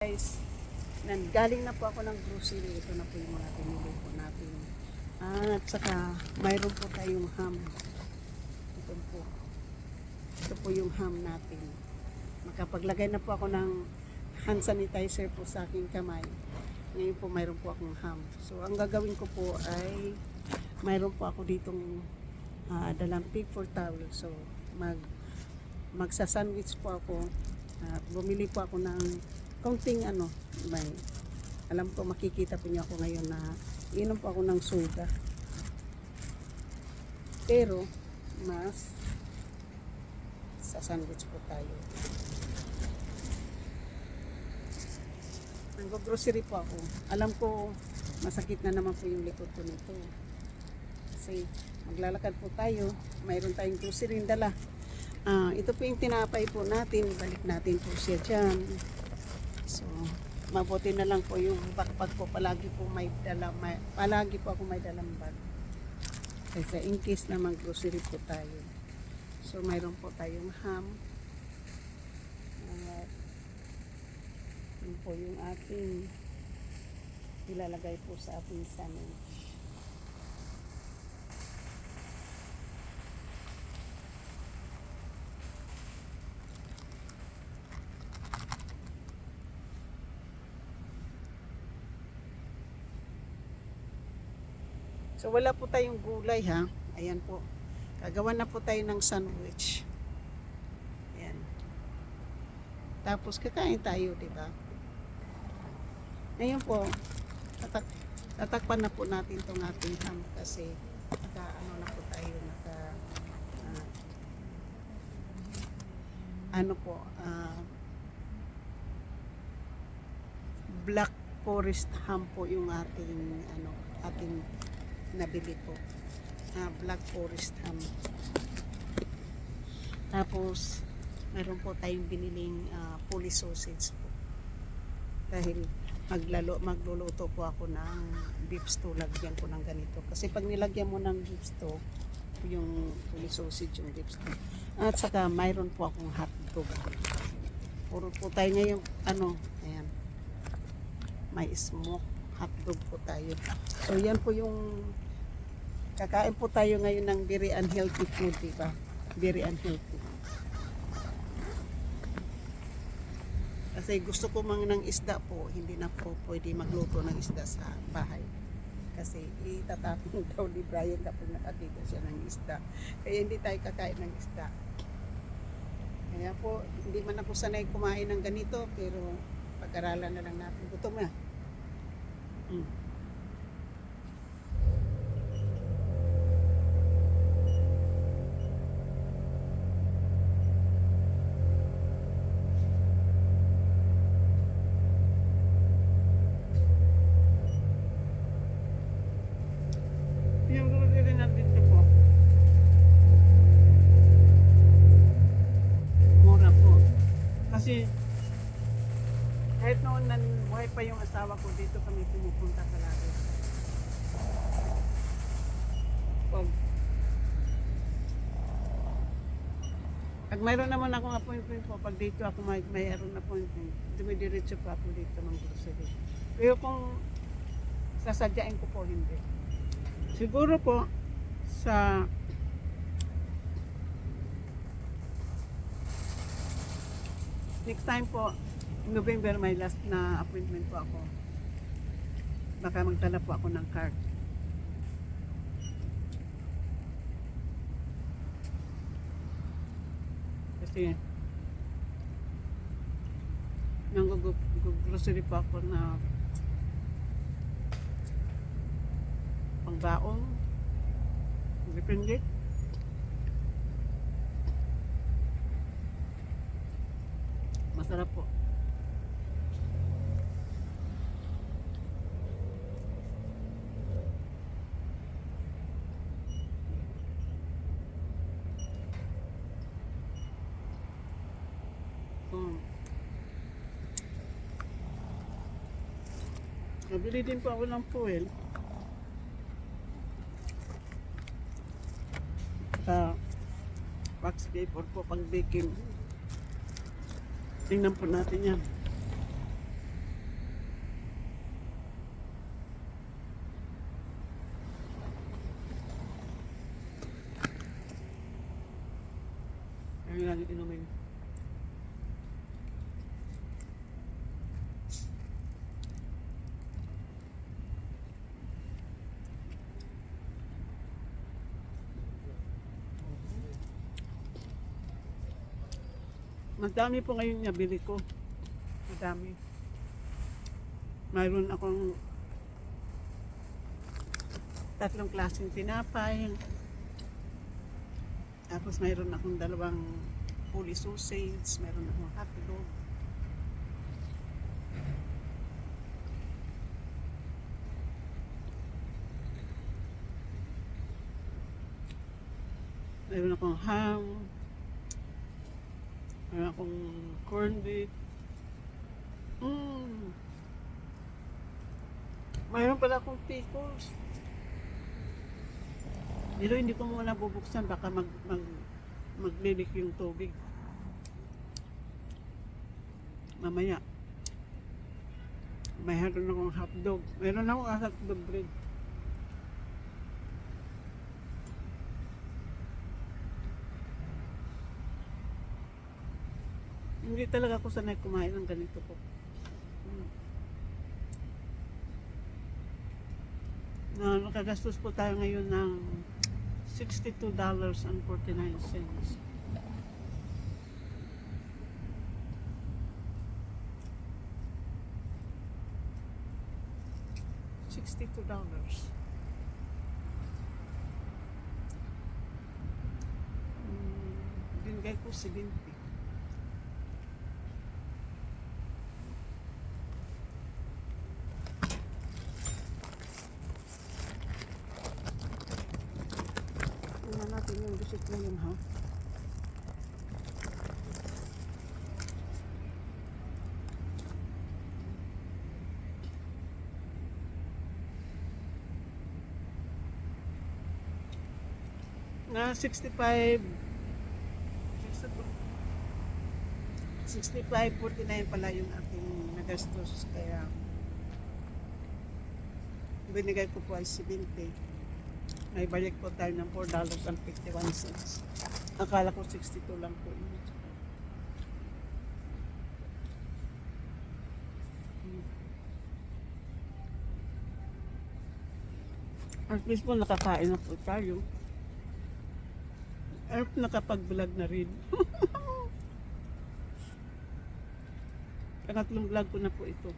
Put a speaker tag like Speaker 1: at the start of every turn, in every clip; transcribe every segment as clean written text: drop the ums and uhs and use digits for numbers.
Speaker 1: guys, galing na po ako ng grocery. Ito na po yung mga pinili po natin. At saka mayroon po tayong ham. Ito po. Ito po yung ham natin. Makapaglagay na po ako ng hand sanitizer po sa aking kamay. Ngayon po mayroon po akong ham. So ang gagawin ko po ay mayroon po ako ditong dalang paper towel. So magsa-sandwich po ako. At bumili po ako ng kaunting may alam ko makikita po niyo ako ngayon na inom po ako ng soda. Pero mas sa sandwich po tayo. Nag-grocery po ako. Alam ko masakit na naman po yung likod ko nito. Kasi maglalakad po tayo. Mayroon tayong grocery dala. Ito po yung tinapay po natin. Balik natin po siya dyan. So, mabuti na lang po yung backpack po. Palagi po ako may dalang bag. Kasi in case na mag-grocery po tayo. So, mayroon po tayong ham. Yun po yung ating ilalagay po sa ating sandwich. So wala po tayong gulay ha. Ayan po. Gagawa na po tayo ng sandwich. Ayan. Tapos kakain tayo, di ba? Ngayon po, tatakpan na po natin itong ating ham kasi na po tayo black forest ham po yung ating nabili po. Black forest ham. Tapos meron po tayong biniling pulley sausage po. Dahil magluluto po ako ng beef stew, lagyan ko ng ganito. Kasi pag nilagyan mo ng beef stew, yung pulley sausage, yung beef stew. At saka mayroon po akong hotdog. Puro po tayo ngayon, ayan. May smoke hotdog po tayo. So yan po yung kakain po tayo ngayon ng very unhealthy food, diba? Very unhealthy. Kasi gusto ko ng isda po, hindi na po pwede magluto ng isda sa bahay. Kasi itatapon daw ni Brian kapag nakakita siya ng isda. Kaya hindi tayo kakain ng isda. Kaya po, hindi man ako sanay kumain ng ganito, pero pag-aralan na lang natin. Gutom na. Yung grocery na dito po. Mura po. Kasi kahit noon buhay pa yung asawa ko, dito kami pumupunta palagi. Pag mayroon naman akong appointment po, pag dito ako mayroon appointment, dumidiretso pa ako dito ng grocery. Pero kung sasadyain ko po, hindi. Siguro po sa next time po, November, may last na appointment po ako. Baka magdala po ako ng card. Kasi nang-grocery po ako na pangbaong, depende. Masarap po. Nabili din po ako ng fuel. Wax paper po pang baking. Tingnan po natin yan. kanilang inumin. Madami po ngayon nabili ko. Madami. Mayroon akong 3 klaseng tinapay. Tapos mayroon akong 2 fully sausage. Mayroon akong hotdog. Mayroon akong ham. Mayroon akong corned beef. Mayroon pala akong pickles. Pero hindi ko muna bubuksan, baka maglilik yung tubig. Mamaya. Mayroon akong hotdog. Mayroon akong hotdog bread. Hindi talaga ako sanay kumain ng ganito po. Nakagastos po tayo ngayon ng $62.49. $62. Binigay ko 70. Tingnan natin yung receipt na yun, ha? Na 65.49 pala yung ating nagastos, kaya binigay ko po ay 70. May balik po tayo ng $4.51. Akala ko 62 lang po yun. At least po nakakain na po tayo. At nakapag-vlog na rin. Pangatlong vlog ko na po ito.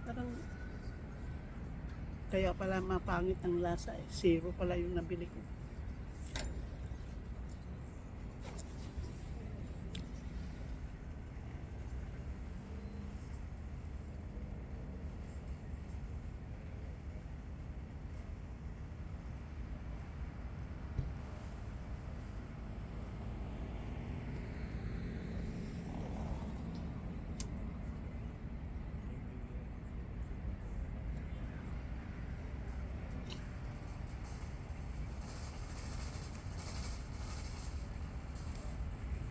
Speaker 1: Parang kaya pala mapangit ang lasa eh. 0 pala yung nabili ko.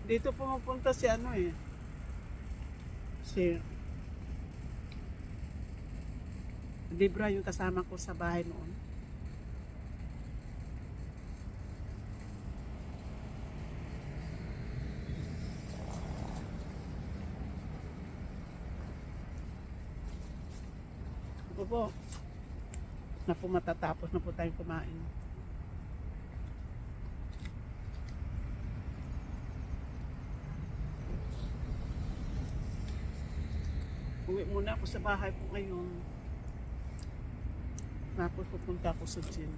Speaker 1: Dito pumupunta si ano eh. Si Libra yung kasama ko sa bahay noon. Ito po. Na po matatapos na po tayong kumain. Uwi muna ako sa bahay po ngayon. Tapos pupunta ako sa gym.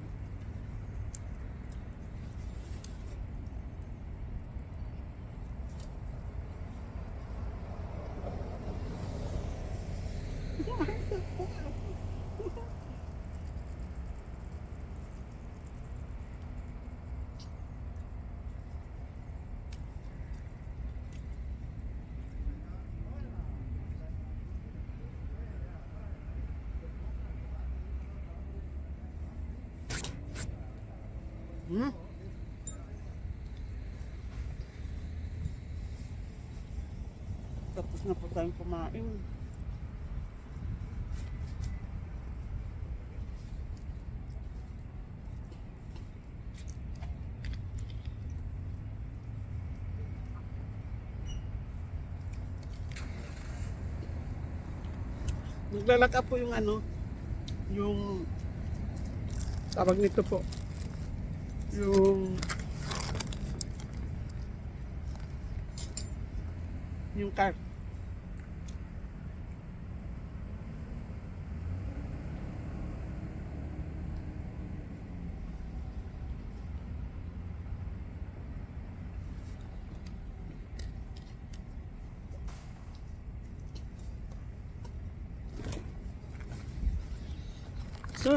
Speaker 1: Tapos na po tayong kumain. Naglalaka po yung ano, yung tawag nito po, yung car. So,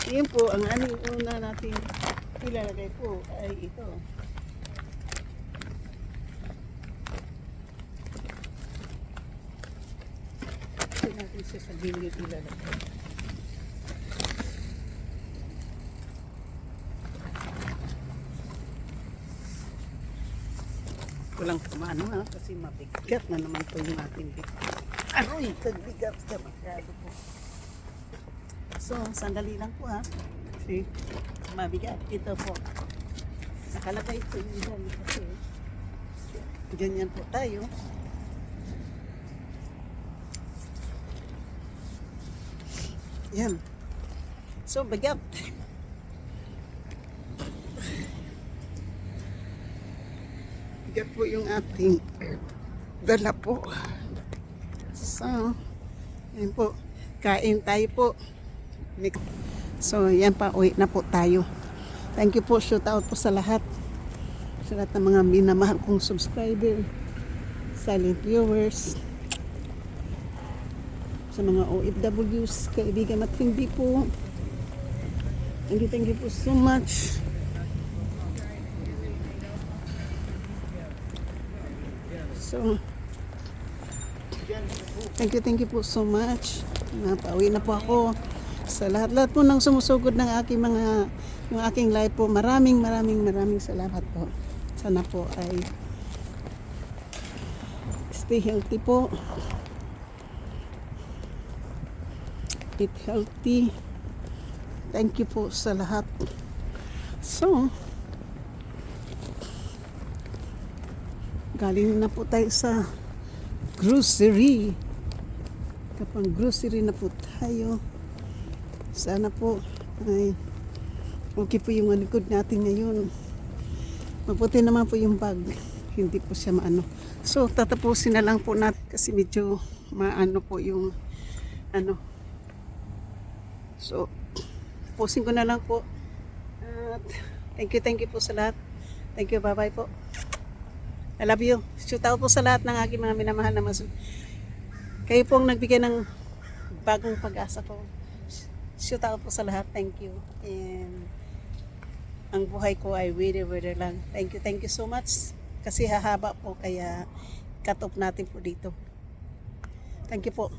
Speaker 1: yun po, ang aning una natin ilalagay po ay ito. Ito natin siya sa gilid ilalagay. Walang kumano ha, kasi mabigat na naman po yung ating bigat. Aroy, kagbigat ka masyado po. So, sandali lang po ha. Kasi mabigat. Ito po. Nakalagay po yung dyan kasi ganyan po tayo. Yan. So, bigat. Bigat po yung ating dala po. So, yan po. Kain tayo po. So, yan pa, uwi na po tayo. Thank you po, shout out po sa lahat. Sa lahat ng mga minamahal kong subscriber, silent viewers, sa mga OFWs, kaibigan at hindi po. Thank you po so much. So, thank you po so much. Napauwi na po ako. Sa lahat-lahat po ng sumusugod ng aking yung aking live po, maraming salamat po. Sana po ay stay healthy po, eat healthy. Thank you po sa lahat. So, galing na po tayo sa grocery. Kapag grocery na po tayo, sana po ay okay po yung likod natin ngayon. Mabuti naman po yung bag. Hindi po siya maano. So, tatapusin na lang po natin kasi medyo maano po yung ano. So, tapusin ko na lang po. At thank you po sa lahat. Thank you, bye-bye po. I love you. Shout out po sa lahat ng aking mga minamahal na kayo pong nagbigay ng bagong pag-asa ko. Shout out po sa lahat. Thank you. And ang buhay ko ay wither lang. Thank you so much. Kasi hahaba po kaya cut off natin po dito. Thank you po.